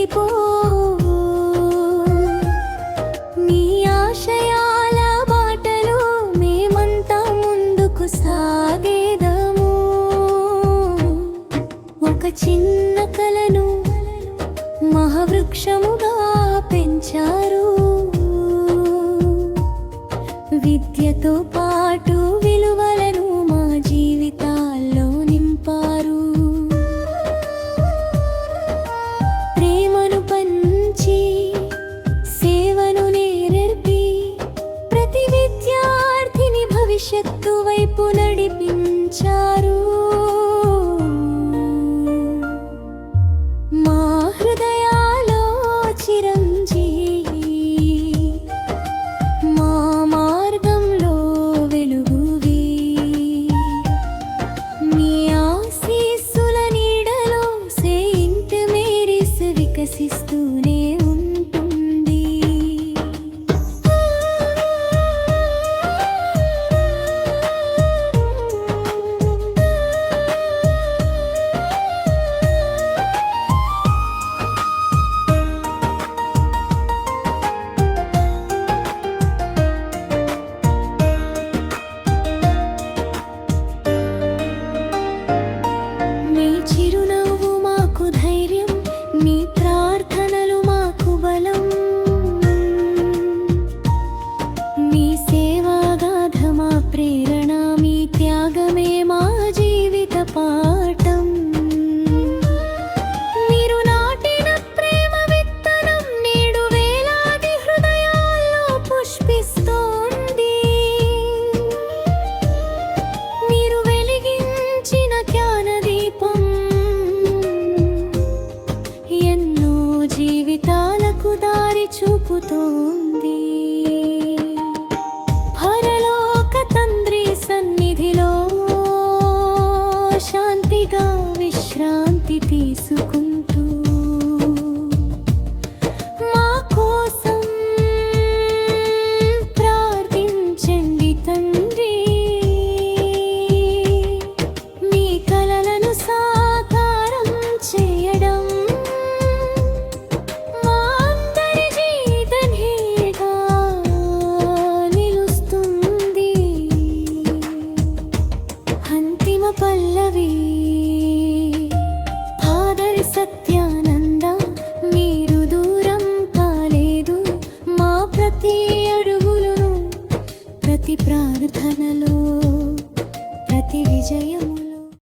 చెరిగిపోవు. నీ ఆశయాల బాటలో మేమంతా ముందుకు సాగేదము. ఒక చిన్న కలను మహావృక్షముగా పెంచారు. విద్యతో పాటు విలువలను మా జీవితాల్లో నింపారు. ప్రేమను పంచి సేవను నేర్పి ప్రతి విద్యార్థిని భవిష్యత్తు వైపు నడిపించారు. మా హృదయాలో చిరంజీవి, మా మార్గంలో వెలుగువి. మీ ఆశీస్సుల నీడలో సెయింట్ మేరీస్ వికసిస్తూనే ఉంటుంది. మీ చిరునవ్వు మాకు ధైర్యం, మీ ప్రార్థనలు మాకు బలం. మీ సేవాగాథ మా ప్రేరణ, మీ త్యాగమే మా జీవిత పాఠం. మీరు నాటిన ప్రేమ విత్తనం నేడు వేలాది హృదయాల్లో పుష్పిస్తోంది. మీరు వెలిగించిన జ్ఞానదీపం ఎన్నో జీవితాలకు దారి చూపుతోంది. పరలోక తండ్రి సన్నిధిలో శాంతిగా విశ్రాంతి తీసుకుంటూ మా కోసం ప్రార్థించండి తండ్రి. మీ కలలను సాకారం చేయడం మా అందరి జీవితనేగా నిలుస్తుంది. అంతిమ పల్లవి